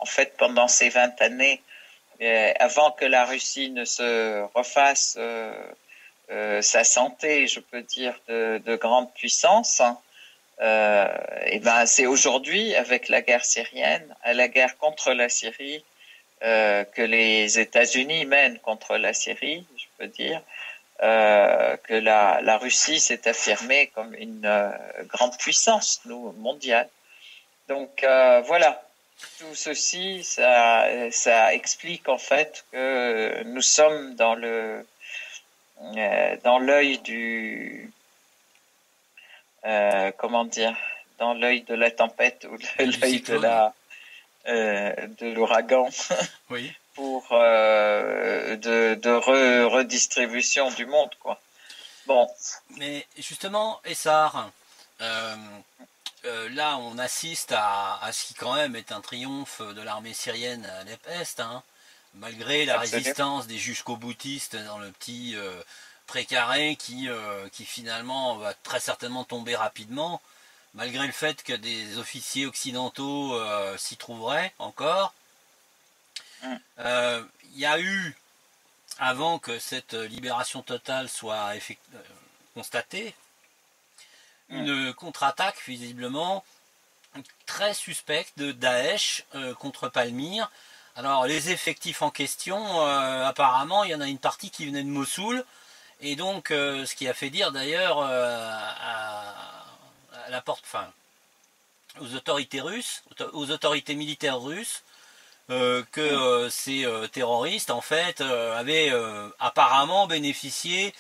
en fait, pendant ces 20 années, avant que la Russie ne se refasse sa santé, je peux dire, de grande puissance, et ben c'est aujourd'hui, avec la guerre syrienne, la guerre contre la Syrie, que les États-Unis mènent contre la Syrie, je peux dire, que la Russie s'est affirmée comme une grande puissance mondiale. Donc voilà, tout ceci, ça explique en fait que nous sommes dans l'œil du comment dire, dans l'œil de la tempête ou l'œil de l'ouragan. Oui. Pour redistribution du monde, quoi. Bon. Mais justement, Essar, là on assiste à ce qui quand même est un triomphe de l'armée syrienne à Alep-Est, hein, malgré la Absolument. résistance des jusqu'au-boutistes dans le petit précaré qui finalement va très certainement tomber rapidement, malgré le fait que des officiers occidentaux s'y trouveraient encore. Il y a eu, avant que cette libération totale soit constatée, une contre-attaque visiblement très suspecte de Daesh contre Palmyre. Alors les effectifs en question, apparemment, il y en a une partie qui venait de Mossoul, et donc ce qui a fait dire d'ailleurs à la porte, enfin, aux autorités russes, aux autorités militaires russes, que ces terroristes en fait avaient apparemment bénéficié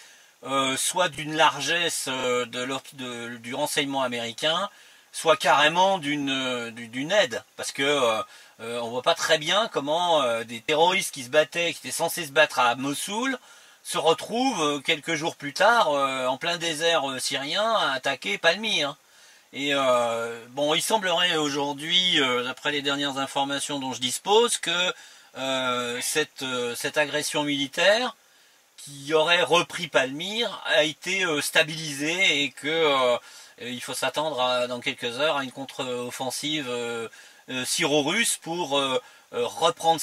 soit d'une largesse du renseignement américain, soit carrément d'une aide, parce que on voit pas très bien comment des terroristes qui étaient censés se battre à Mossoul, se retrouvent quelques jours plus tard en plein désert syrien à attaquer Palmyre. Et bon, il semblerait aujourd'hui, d'après les dernières informations dont je dispose, que cette agression militaire qui aurait repris Palmyre a été stabilisée et que il faut s'attendre dans quelques heures à une contre-offensive syro-russe pour reprendre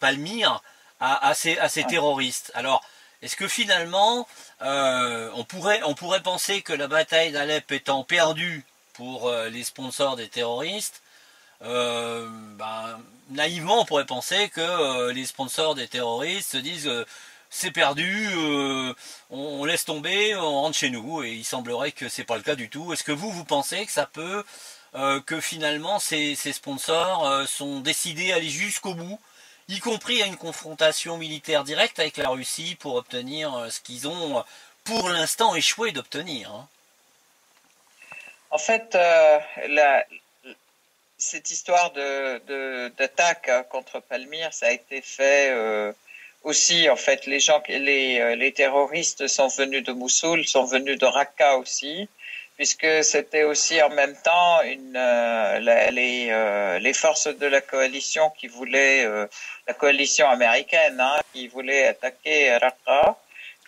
Palmyre à ces terroristes. Alors, est-ce que finalement, on pourrait penser que la bataille d'Alep étant perdue pour les sponsors des terroristes, naïvement on pourrait penser que les sponsors des terroristes se disent c'est perdu, on laisse tomber, on rentre chez nous, et il semblerait que c'est pas le cas du tout. Est-ce que vous pensez que ça peut, que finalement ces sponsors sont décidés à aller jusqu'au bout, y compris à une confrontation militaire directe avec la Russie pour obtenir ce qu'ils ont pour l'instant échoué d'obtenir, hein? En fait, cette histoire d'attaque contre Palmyre, ça a été fait aussi. En fait, les terroristes sont venus de Mossoul, sont venus de Raqqa aussi, puisque c'était aussi en même temps les forces de la coalition qui voulaient, la coalition américaine, hein, qui voulait attaquer Raqqa.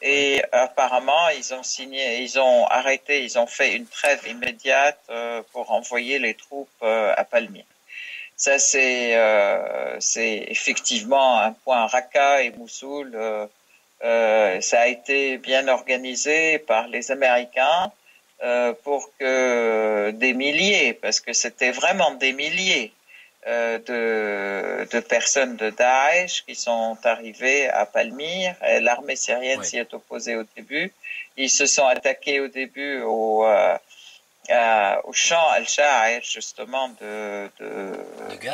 Et apparemment, ils ont fait une trêve immédiate pour envoyer les troupes à Palmyre. Ça, c'est effectivement un point. Raqqa et Mossoul, ça a été bien organisé par les Américains pour que des milliers, parce que c'était vraiment des milliers de personnes de Daesh qui sont arrivées à Palmyre. L'armée syrienne s'y est opposée au début. Ils se sont attaqués au début au champ Al-Sha'ir, justement,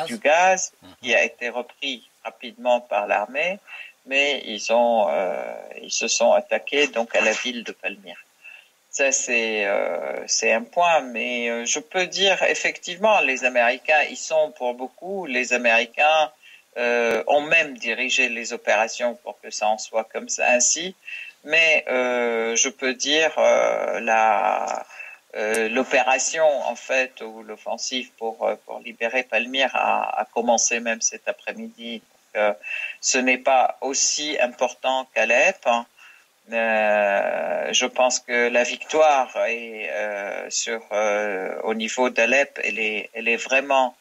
du gaz, qui a été repris rapidement par l'armée, mais ils se sont attaqués donc à la ville de Palmyre. Ça, c'est un point, mais je peux dire, effectivement, les Américains, pour beaucoup, les Américains ont même dirigé les opérations pour que ça en soit comme ça, ainsi, mais je peux dire l'opération, en fait, ou l'offensive pour libérer Palmyre a commencé même cet après-midi. Ce n'est pas aussi important qu'Alep, hein. Je pense que la victoire est au niveau d'Alep, elle est vraiment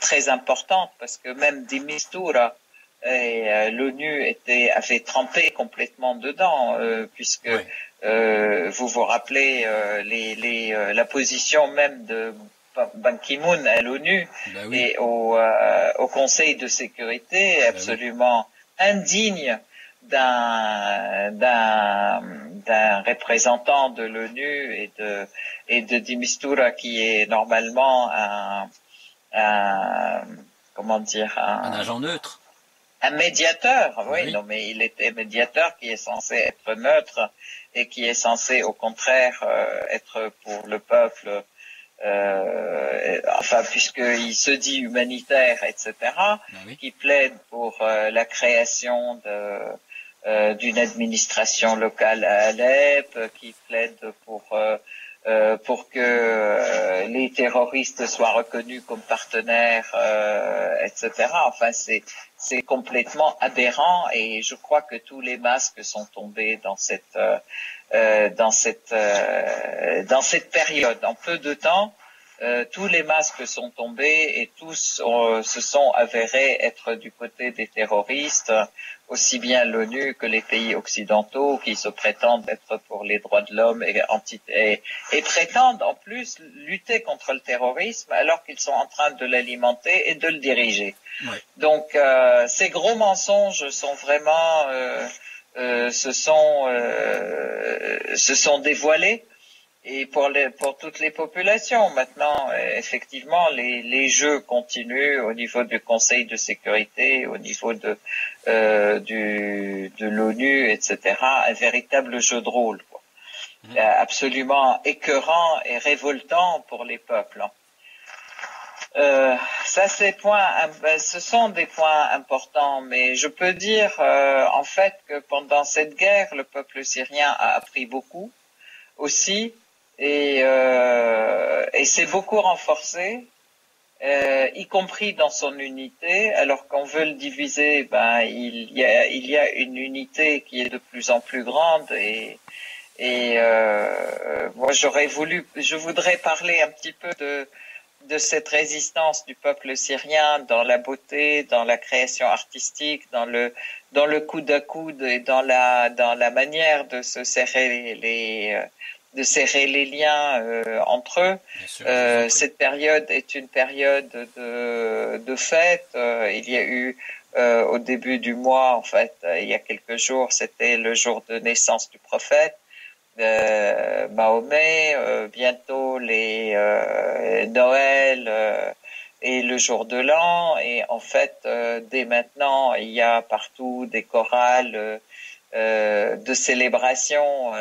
très importante, parce que même de Mistura, l'ONU avait trempé complètement dedans, puisque vous vous rappelez la position même de Ban Ki-moon à l'ONU et au Conseil de sécurité absolument indigne d'un représentant de l'ONU et de de Mistura, qui est normalement comment dire, un agent neutre. Un médiateur, oui, non, mais il était médiateur qui est censé être neutre et qui est censé, au contraire, être pour le peuple, enfin, puisqu'il se dit humanitaire, etc., qui plaide pour la création d'une administration locale à Alep, qui plaide pour que les terroristes soient reconnus comme partenaires, etc. Enfin, c'est complètement aberrant, et je crois que tous les masques sont tombés dans cette période. En peu de temps, tous les masques sont tombés et tous se sont avérés être du côté des terroristes, aussi bien l'ONU que les pays occidentaux qui se prétendent être pour les droits de l'homme et prétendent en plus lutter contre le terrorisme alors qu'ils sont en train de l'alimenter et de le diriger. Ouais. Donc ces gros mensonges sont vraiment se sont dévoilés. Et pour toutes les populations, maintenant, effectivement, les jeux continuent au niveau du Conseil de sécurité, au niveau de l'ONU, etc. Un véritable jeu de rôle, quoi. Absolument écœurant et révoltant pour les peuples. Ça, ce sont des points importants, mais je peux dire en fait que pendant cette guerre, le peuple syrien a appris beaucoup aussi. Et c'est beaucoup renforcé, y compris dans son unité. Alors qu'on veut le diviser, il y a une unité qui est de plus en plus grande. Et moi, je voudrais parler un petit peu de cette résistance du peuple syrien dans la beauté, dans la création artistique, dans le coude à coude et dans la manière de se serrer les liens entre eux. Sûr, cette période est une période de fête. Il y a eu au début du mois, en fait, il y a quelques jours, c'était le jour de naissance du prophète Mahomet. Bientôt les Noël et le jour de l'an. Et en fait, dès maintenant, il y a partout des chorales de célébration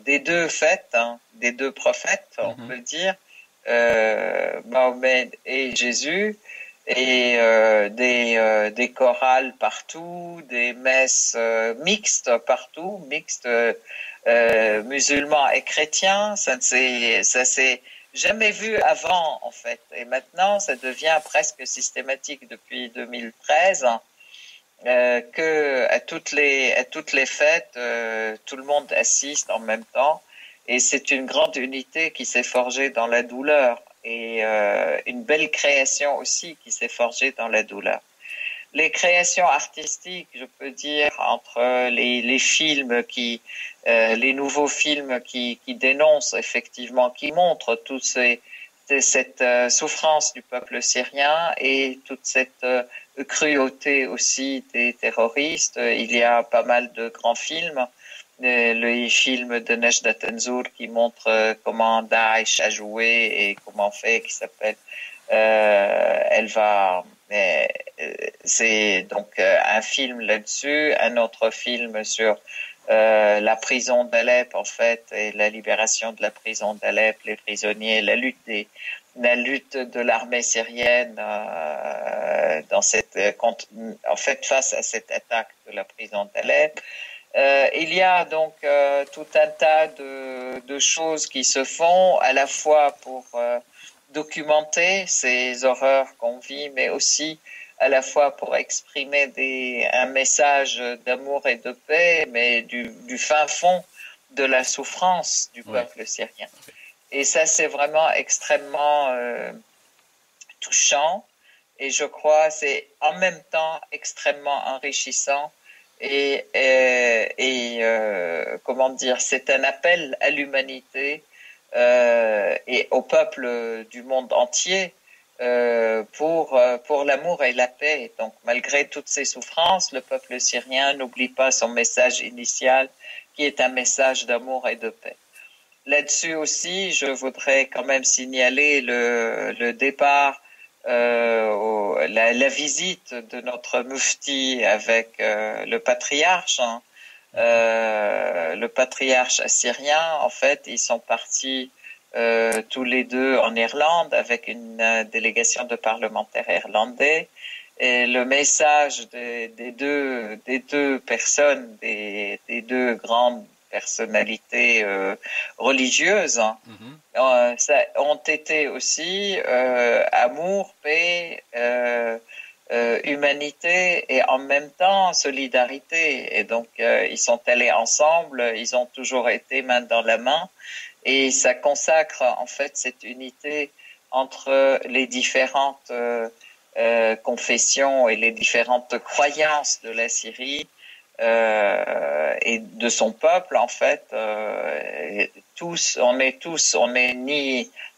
des deux fêtes, des deux prophètes, on peut dire, Mahomet et Jésus, et des chorales partout, des messes mixtes partout, musulmans et chrétiens. Ça s'est jamais vu avant, en fait, et maintenant ça devient presque systématique depuis 2013. Que à toutes les fêtes, tout le monde assiste en même temps, et c'est une grande unité qui s'est forgée dans la douleur, et une belle création aussi qui s'est forgée dans la douleur. Les créations artistiques, je peux dire, entre les films les nouveaux films qui dénoncent effectivement, qui montrent cette souffrance du peuple syrien et toute cette cruauté aussi des terroristes. Il y a pas mal de grands films. Le film de Nejda Tenzur qui montre comment Daesh a joué et comment fait, qui s'appelle c'est donc un film là-dessus, un autre film sur la prison d'Alep, en fait, et la libération de la prison d'Alep, les prisonniers, la lutte de l'armée syrienne face à cette attaque de la prison d'Alep. Il y a donc tout un tas de choses qui se font, à la fois pour documenter ces horreurs qu'on vit, mais aussi à la fois pour exprimer un message d'amour et de paix, mais du fin fond de la souffrance du peuple syrien. Et ça, c'est vraiment extrêmement touchant. et je crois c'est en même temps extrêmement enrichissant comment dire, c'est un appel à l'humanité et au peuple du monde entier pour l'amour et la paix. Donc, malgré toutes ces souffrances, le peuple syrien n'oublie pas son message initial, qui est un message d'amour et de paix. Là-dessus aussi, je voudrais quand même signaler le départ, la visite de notre mufti avec le patriarche. Hein. Le patriarche assyrien, en fait, ils sont partis tous les deux en Irlande avec une délégation de parlementaires irlandais. Et le message des deux personnes, des deux grandes personnalités religieuses, hein, ont été aussi amour, paix, humanité et en même temps solidarité. Et donc ils sont allés ensemble, ils ont toujours été main dans la main, et ça consacre en fait cette unité entre les différentes confessions et les différentes croyances de la Syrie et de son peuple en fait. On n'est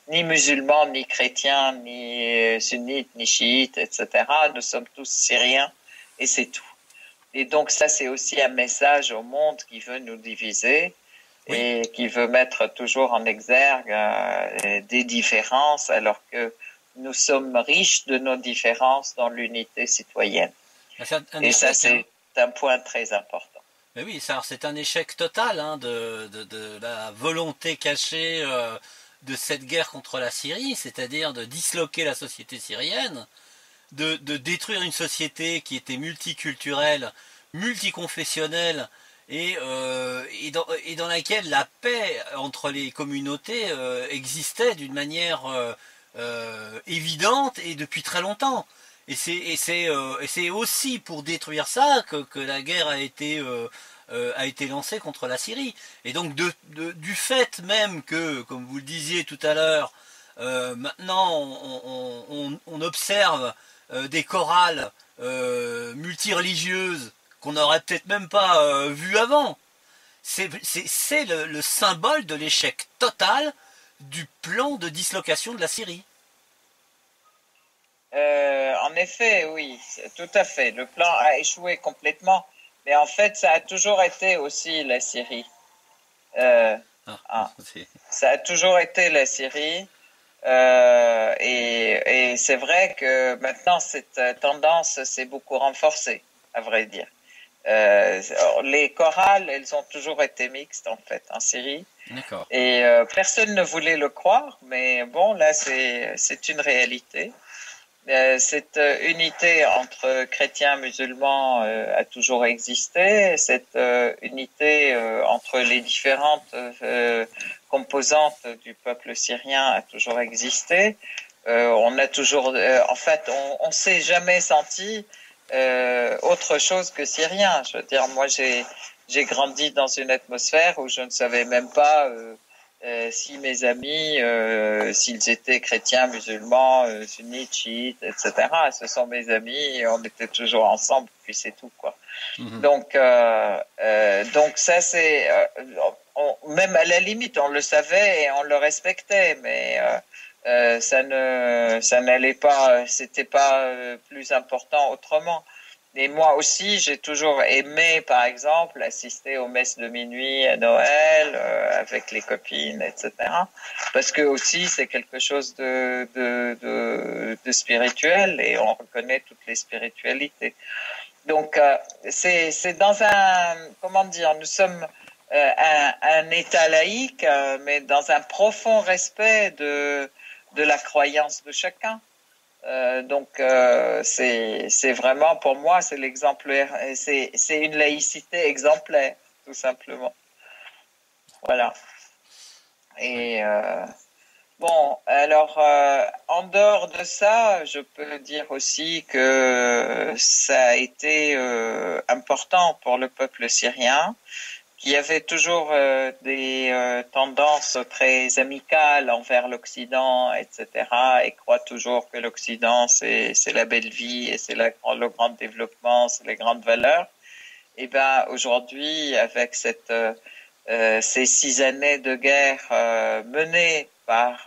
ni musulmans, ni chrétiens, ni sunnites, ni chiites, etc. Nous sommes tous syriens et c'est tout. Et donc ça, c'est aussi un message au monde qui veut nous diviser et qui veut mettre toujours en exergue des différences, alors que nous sommes riches de nos différences dans l'unité citoyenne. Et ça, c'est un point très important. Mais oui, c'est un échec total hein, de la volonté cachée de cette guerre contre la Syrie, c'est-à-dire de disloquer la société syrienne, de détruire une société qui était multiculturelle, multiconfessionnelle, et dans laquelle la paix entre les communautés existait d'une manière évidente et depuis très longtemps. Et c'est aussi pour détruire ça que la guerre a été lancée contre la Syrie. Et donc du fait même que, comme vous le disiez tout à l'heure, maintenant on observe des chorales multireligieuses qu'on n'aurait peut-être même pas vues avant. C'est le symbole de l'échec total du plan de dislocation de la Syrie. En effet, oui, tout à fait. Le plan a échoué complètement, mais en fait, ça a toujours été aussi la Syrie. Ça a toujours été la Syrie, et c'est vrai que maintenant cette tendance s'est beaucoup renforcée, à vrai dire. Les chorales, elles ont toujours été mixtes en fait en Syrie. D'accord. Et personne ne voulait le croire, mais bon, là c'est une réalité. Cette unité entre chrétiens musulmans a toujours existé. Cette unité entre les différentes composantes du peuple syrien a toujours existé. On a toujours, en fait, on s'est jamais senti autre chose que syrien. Je veux dire, moi j'ai grandi dans une atmosphère où je ne savais même pas si mes amis, s'ils étaient chrétiens, musulmans, sunnites, chiites, etc. Ce sont mes amis et on était toujours ensemble, puis c'est tout, quoi. Donc ça c'est, même à la limite, on le savait et on le respectait, mais ça n'allait pas, c'était pas plus important autrement. Et moi aussi, j'ai toujours aimé, par exemple, assister aux messes de minuit à Noël avec les copines, etc. Parce que aussi, c'est quelque chose de spirituel et on reconnaît toutes les spiritualités. Donc, c'est dans un, comment dire, nous sommes un État laïque, mais dans un profond respect de la croyance de chacun. Donc c'est vraiment pour moi c'est l'exemplaire, c'est une laïcité exemplaire tout simplement. Voilà. Et bon alors en dehors de ça, je peux dire aussi que ça a été important pour le peuple syrien. qui avait toujours des tendances très amicales envers l'Occident, etc., et croit toujours que l'Occident, c'est la belle vie et c'est le grand développement, c'est les grandes valeurs. Et ben aujourd'hui, avec ces 6 années de guerre menées par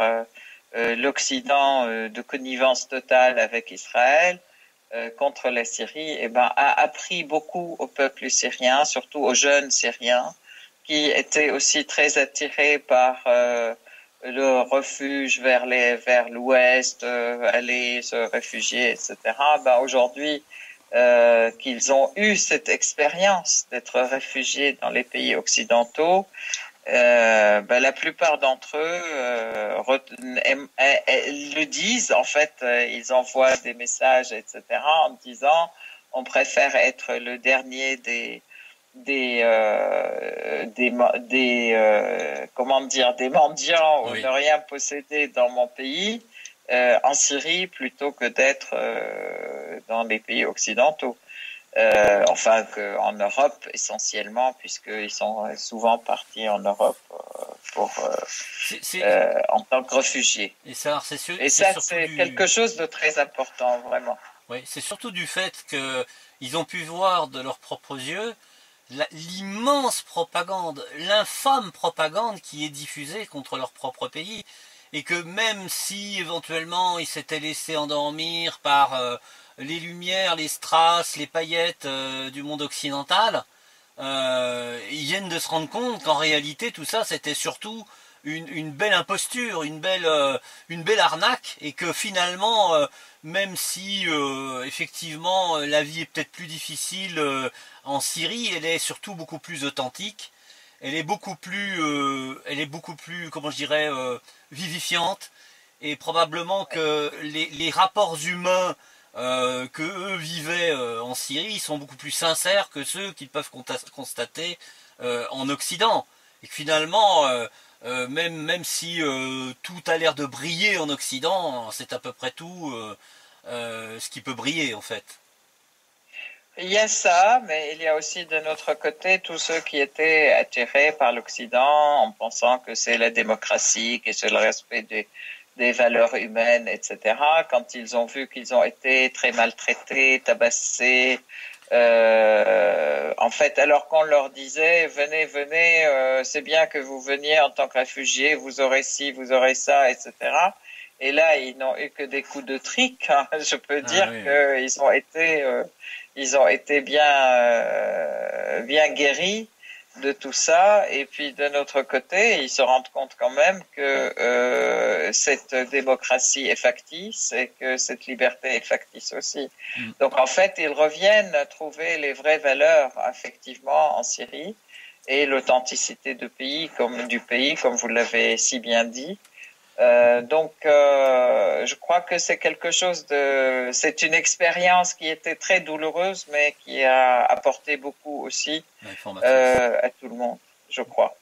l'Occident de connivence totale avec Israël, contre la Syrie, eh ben, a appris beaucoup au peuple syrien, surtout aux jeunes Syriens, qui étaient aussi très attirés par le refuge vers l'ouest, aller se réfugier, etc. Ben, aujourd'hui, qu'ils ont eu cette expérience d'être réfugiés dans les pays occidentaux, ben, la plupart d'entre eux le disent, en fait, ils envoient des messages, etc., en disant on préfère être le dernier comment dire, des mendiants, oui, ou ne rien posséder dans mon pays, en Syrie, plutôt que d'être dans les pays occidentaux. Enfin qu'en Europe essentiellement, puisqu'ils sont souvent partis en Europe en tant que réfugiés. Et ça, c'est quelque chose de très important, vraiment. Oui, c'est surtout du fait qu'ils ont pu voir de leurs propres yeux l'immense propagande, l'infâme propagande qui est diffusée contre leur propre pays, et que même si éventuellement ils s'étaient laissés endormir par les lumières, les strass, les paillettes du monde occidental, ils viennent de se rendre compte qu'en réalité tout ça c'était surtout une belle imposture, une belle arnaque, et que finalement, même si effectivement la vie est peut-être plus difficile en Syrie, elle est surtout beaucoup plus authentique, elle est beaucoup plus, comment je dirais, vivifiante, et probablement que les rapports humains que eux vivaient en Syrie sont beaucoup plus sincères que ceux qu'ils peuvent constater en Occident, et que finalement même si tout a l'air de briller en Occident, c'est à peu près tout ce qui peut briller en fait. Il y a ça, mais il y a aussi de notre côté tous ceux qui étaient attirés par l'Occident en pensant que c'est la démocratie, que c'est le respect des valeurs humaines, etc. Quand ils ont vu qu'ils ont été très maltraités, tabassés, en fait, alors qu'on leur disait venez, c'est bien que vous veniez en tant que réfugiés, vous aurez ci, vous aurez ça, etc. Et là, ils n'ont eu que des coups de trick. Hein. Je peux dire oui, qu'ils ont été bien guéris de tout ça. Et puis de notre côté, ils se rendent compte quand même que cette démocratie est factice et que cette liberté est factice aussi. Donc en fait, ils reviennent trouver les vraies valeurs effectivement en Syrie et l'authenticité du pays, comme vous l'avez si bien dit. Donc, je crois que c'est c'est une expérience qui était très douloureuse, mais qui a apporté beaucoup aussi à tout le monde, je crois.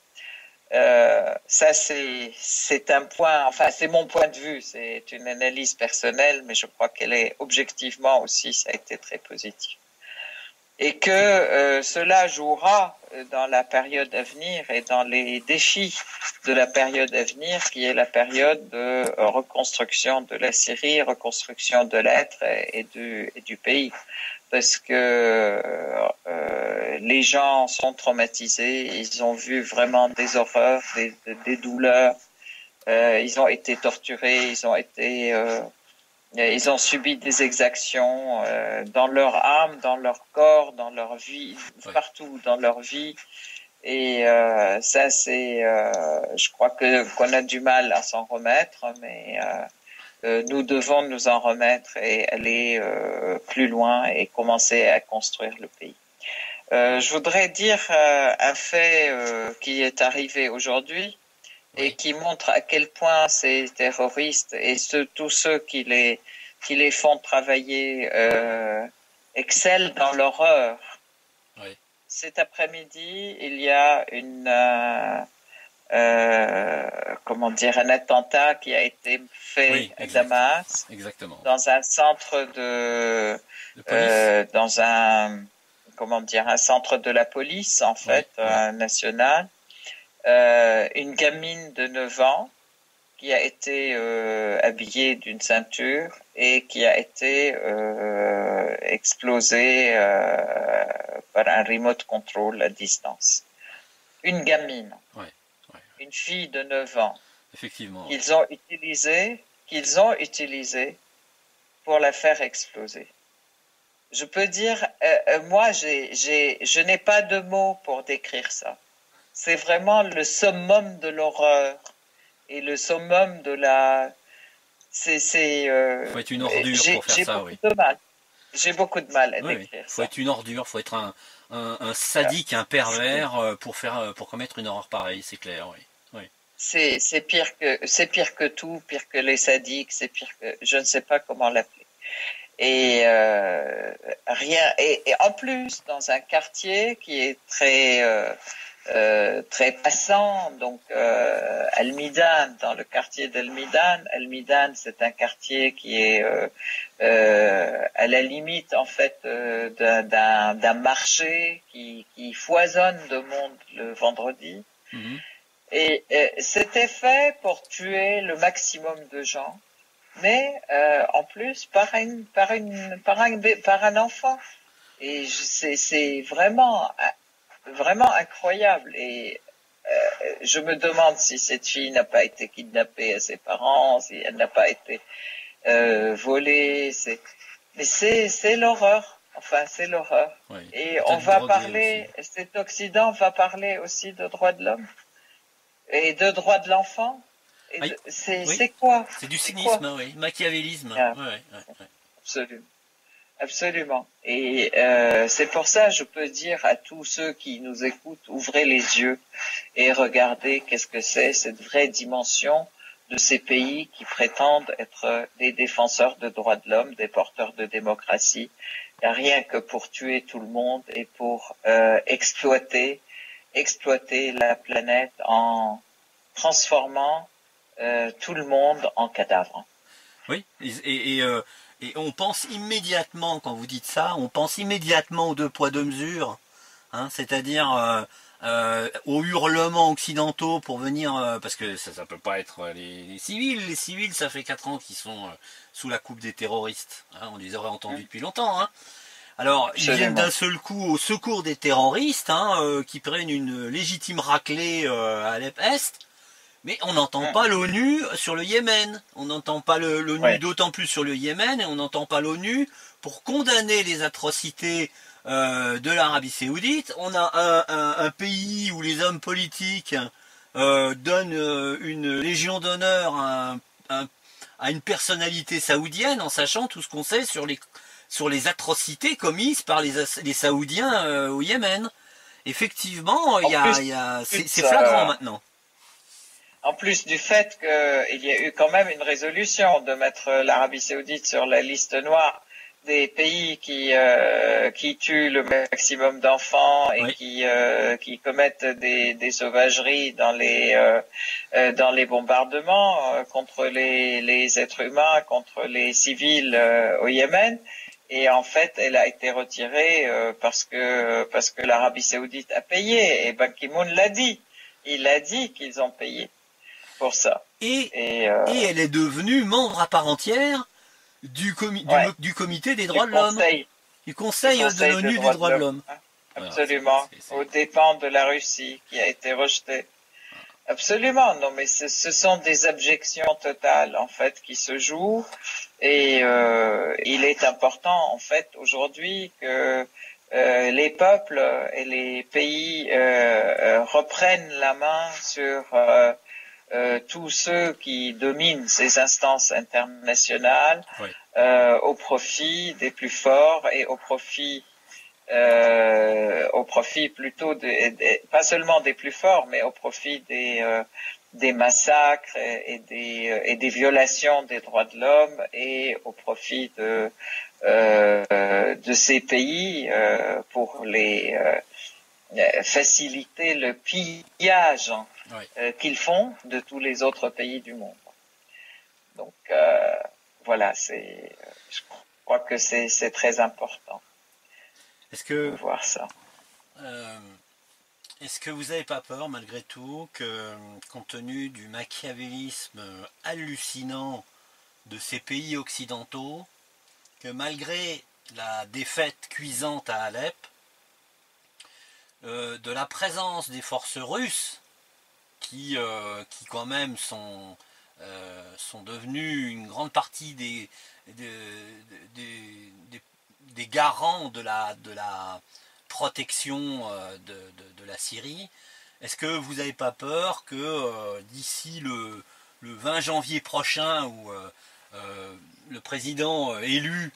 Ça, c'est un point, enfin, c'est mon point de vue, c'est une analyse personnelle, mais je crois qu'elle est objectivement aussi, ça a été très positif. Et que cela jouera dans la période à venir et dans les défis de la période à venir, qui est la période de reconstruction de la Syrie, reconstruction de l'être et du pays. Parce que les gens sont traumatisés, ils ont vu vraiment des horreurs, des douleurs, ils ont été torturés, ils ont subi des exactions dans leur âme, dans leur corps, dans leur vie, partout dans leur vie. Et ça, je crois qu'on a du mal à s'en remettre, mais nous devons nous en remettre et aller plus loin et commencer à construire le pays. Je voudrais dire un fait qui est arrivé aujourd'hui et qui montre à quel point ces terroristes et tous ceux qui les font travailler excellent dans l'horreur. Oui. Cet après-midi, il y a un attentat qui a été fait à Damas, exactement, dans un centre dans un comment dire, un centre de la police, en fait, national. Une gamine de 9 ans qui a été habillée d'une ceinture et qui a été explosée par un remote control à distance. Une gamine, une fille de 9 ans, effectivement, qu'ils ont utilisé pour la faire exploser. Je peux dire, moi, je n'ai pas de mots pour décrire ça. C'est vraiment le summum de l'horreur et le summum de la. faut être une ordure pour faire ça, oui. J'ai beaucoup de mal à décrire ça. Faut être une ordure, faut être un sadique, un pervers pour commettre une horreur pareille, c'est clair, oui. C'est pire que tout, pire que les sadiques, c'est pire que je ne sais pas comment l'appeler. Et rien. Et en plus, dans un quartier qui est très passant, donc Al-Midan, dans le quartier d'Al-Midan. Al-Midan, c'est un quartier qui est à la limite en fait d'un marché qui foisonne de monde le vendredi. Mm-hmm. Et c'était fait pour tuer le maximum de gens, mais en plus par un enfant. Et c'est vraiment incroyable. Et je me demande si cette fille n'a pas été kidnappée à ses parents, si elle n'a pas été volée. Mais c'est l'horreur. Enfin, c'est l'horreur. Oui, et on va parler, aussi. Cet Occident va parler aussi de droits de l'homme et de droits de l'enfant. C'est quoi? C'est du cynisme, oui, machiavélisme. Absolument. Absolument. Et c'est pour ça, je peux dire à tous ceux qui nous écoutent, ouvrez les yeux et regardez qu'est-ce que c'est cette vraie dimension de ces pays qui prétendent être des défenseurs de droits de l'homme, des porteurs de démocratie, rien que pour tuer tout le monde et pour exploiter la planète en transformant tout le monde en cadavre. Oui, et on pense immédiatement, quand vous dites ça, on pense immédiatement aux 2 poids 2 mesures, hein, c'est-à-dire aux hurlements occidentaux pour venir, parce que ça peut pas être les civils. Les civils, ça fait 4 ans qu'ils sont sous la coupe des terroristes. Hein, on les aurait entendus depuis longtemps. Hein. Alors, ils viennent d'un seul coup au secours des terroristes, qui prennent une légitime raclée à Alep-Est. Mais on n'entend pas l'ONU sur le Yémen. On n'entend pas l'ONU d'autant plus sur le Yémen, et on n'entend pas l'ONU pour condamner les atrocités de l'Arabie Saoudite. On a un pays où les hommes politiques donnent une légion d'honneur à une personnalité saoudienne, en sachant tout ce qu'on sait sur les atrocités commises par les Saoudiens au Yémen. Effectivement, c'est flagrant maintenant. En plus du fait qu'il y a eu quand même une résolution de mettre l'Arabie Saoudite sur la liste noire des pays qui tuent le maximum d'enfants et qui commettent des sauvageries dans les bombardements contre les êtres humains, contre les civils au Yémen. Et en fait, elle a été retirée parce que l'Arabie Saoudite a payé. Et Ban Ki-moon l'a dit. Il a dit qu'ils ont payé pour ça. Et elle est devenue membre à part entière du comité des droits de l'homme, du conseil de l'ONU des droits de l'homme. Absolument, aux dépens de la Russie qui a été rejetée. Absolument, non, mais ce sont des abjections totales en fait qui se jouent, et il est important en fait aujourd'hui que les peuples et les pays reprennent la main sur tous ceux qui dominent ces instances internationales au profit des plus forts et au profit plutôt pas seulement des plus forts, mais au profit des massacres et des violations des droits de l'homme, et au profit de ces pays pour les faciliter le pillage qu'ils font de tous les autres pays du monde. Donc voilà, je crois que c'est très important. Est-ce que, voir ça. est-ce que vous n'avez pas peur, malgré tout, que, compte tenu du machiavélisme hallucinant de ces pays occidentaux, que malgré la défaite cuisante à Alep, de la présence des forces russes, qui quand même sont devenues une grande partie des garants de la protection de la Syrie. Est-ce que vous n'avez pas peur que d'ici le 20 janvier prochain, où le président élu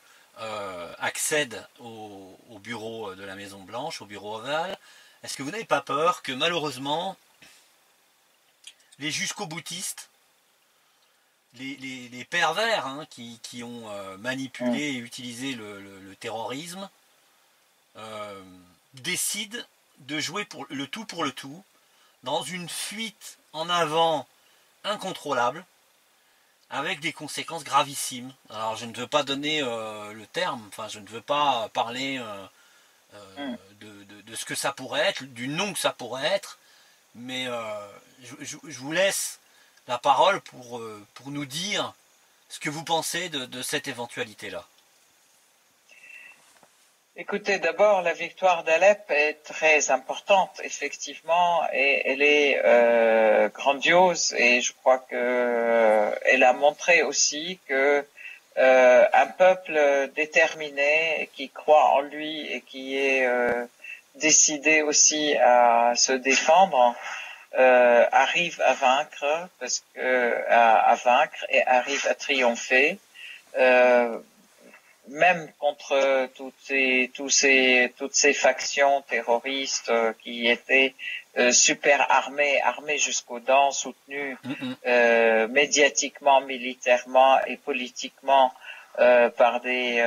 accède au bureau de la Maison Blanche, au bureau ovale, est-ce que vous n'avez pas peur que malheureusement les jusqu'au-boutistes, les pervers, hein, qui ont manipulé et utilisé le terrorisme, décident de jouer le tout, dans une fuite en avant incontrôlable, avec des conséquences gravissimes. Alors je ne veux pas donner le terme, enfin je ne veux pas parler de ce que ça pourrait être, du nom que ça pourrait être, mais je vous laisse la parole pour nous dire ce que vous pensez de cette éventualité-là. Écoutez, d'abord, la victoire d'Alep est très importante, effectivement, et elle est grandiose, et je crois que elle a montré aussi que un peuple déterminé, qui croit en lui et qui est décidé aussi à se défendre, arrive à vaincre, à vaincre et arrive à triompher. Même contre toutes ces factions terroristes qui étaient super armées jusqu'aux dents, soutenues médiatiquement, militairement et politiquement par les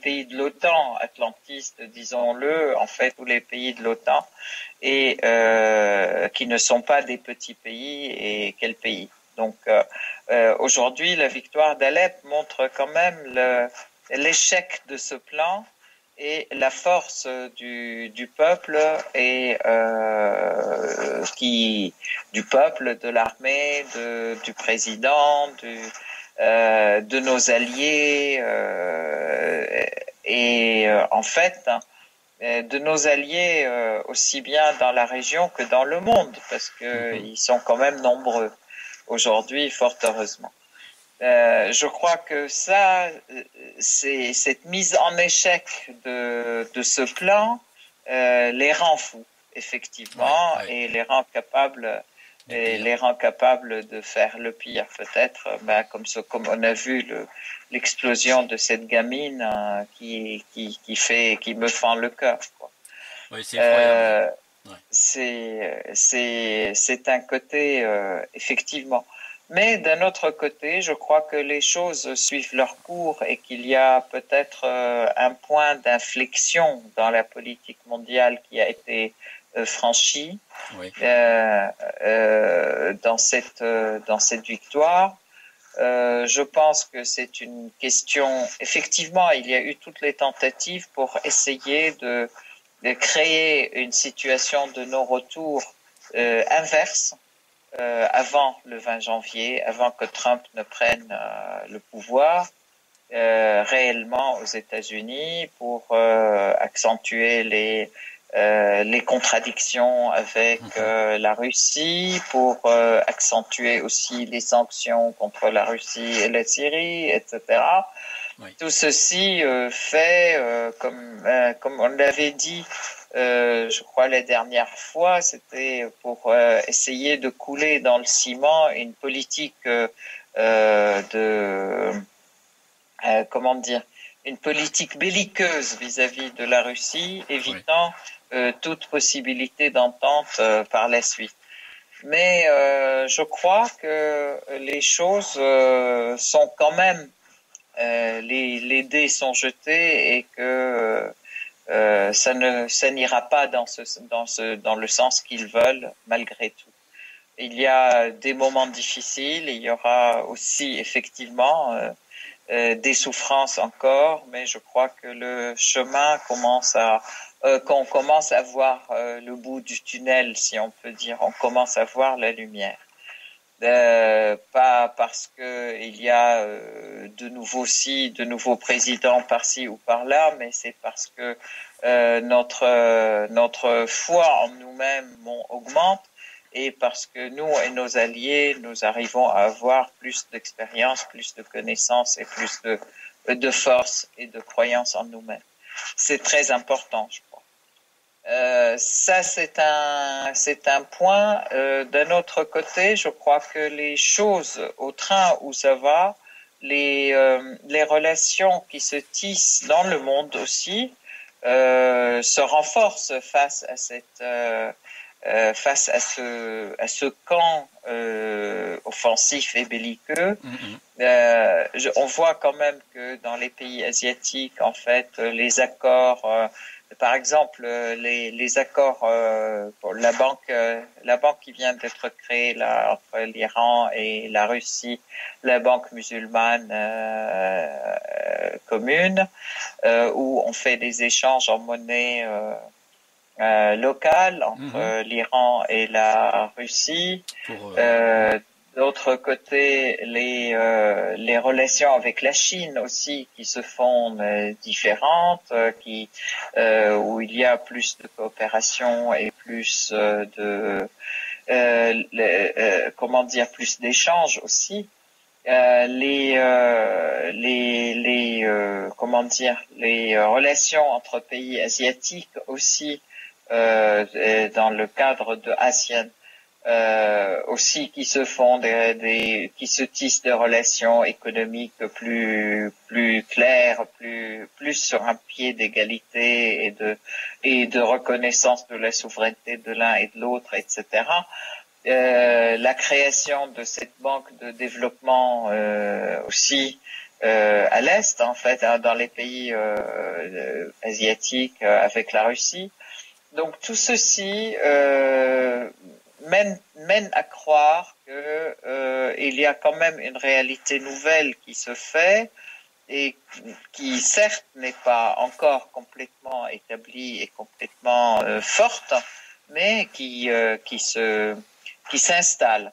pays de l'OTAN, atlantistes, disons-le, en fait, tous les pays de l'OTAN, et qui ne sont pas des petits pays, et quels pays. Donc aujourd'hui, la victoire d'Alep montre quand même l'échec de ce plan et la force du peuple et du peuple, de l'armée, du président, de nos alliés en fait de nos alliés aussi bien dans la région que dans le monde, parce que ils sont quand même nombreux aujourd'hui, fort heureusement. Je crois que ça, c'est cette mise en échec de ce plan les rend fous, effectivement, et les rend capables de faire le pire, peut-être, comme on a vu l'explosion de cette gamine qui me fend le cœur, quoi. Oui, c'est effroyable. C'est un côté effectivement. Mais d'un autre côté, je crois que les choses suivent leur cours et qu'il y a peut-être un point d'inflexion dans la politique mondiale qui a été franchi dans cette victoire. Je pense que c'est une question. Effectivement, il y a eu toutes les tentatives pour essayer de créer une situation de non-retour inverse avant le 20 janvier, avant que Trump ne prenne le pouvoir réellement aux États-Unis, pour accentuer les contradictions avec la Russie, pour accentuer aussi les sanctions contre la Russie et la Syrie, etc. Tout ceci fait, comme on l'avait dit, je crois la dernière fois, c'était pour essayer de couler dans le ciment une politique une politique belliqueuse vis-à-vis de la Russie, évitant toute possibilité d'entente par la suite. Mais je crois que les choses sont quand même les dés sont jetés et que ça n'ira pas dans le sens qu'ils veulent malgré tout. Il y a des moments difficiles, il y aura aussi effectivement des souffrances encore, mais je crois que le chemin qu'on commence à voir le bout du tunnel, si on peut dire, on commence à voir la lumière. Pas parce que il y a de nouveaux présidents par-ci ou par-là, mais c'est parce que notre foi en nous-mêmes augmente et parce que nous et nos alliés, nous arrivons à avoir plus d'expérience, plus de connaissances et plus de force et de croyance en nous-mêmes. C'est très important, je crois. Ça, c'est un point. D'un autre côté, je crois que les choses au train où ça va, les relations qui se tissent dans le monde aussi, se renforcent face à ce camp offensif et belliqueux. On voit quand même que dans les pays asiatiques, en fait, les accords, par exemple, les accords pour la banque qui vient d'être créée là entre l'Iran et la Russie, la banque musulmane commune, où on fait des échanges en monnaie locale entre l'Iran et la Russie. D'autre côté, les relations avec la Chine aussi qui se font différentes, où il y a plus de coopération et plus plus d'échanges aussi. Les relations entre pays asiatiques aussi dans le cadre de ASEAN aussi qui se font qui se tissent des relations économiques plus claires, plus sur un pied d'égalité et de reconnaissance de la souveraineté de l'un et de l'autre, etc. La création de cette banque de développement aussi à l'est, en fait, dans les pays asiatiques avec la Russie. Donc tout ceci mène à croire que il y a quand même une réalité nouvelle qui se fait et qui certes n'est pas encore complètement établie et complètement forte, mais qui s'installe.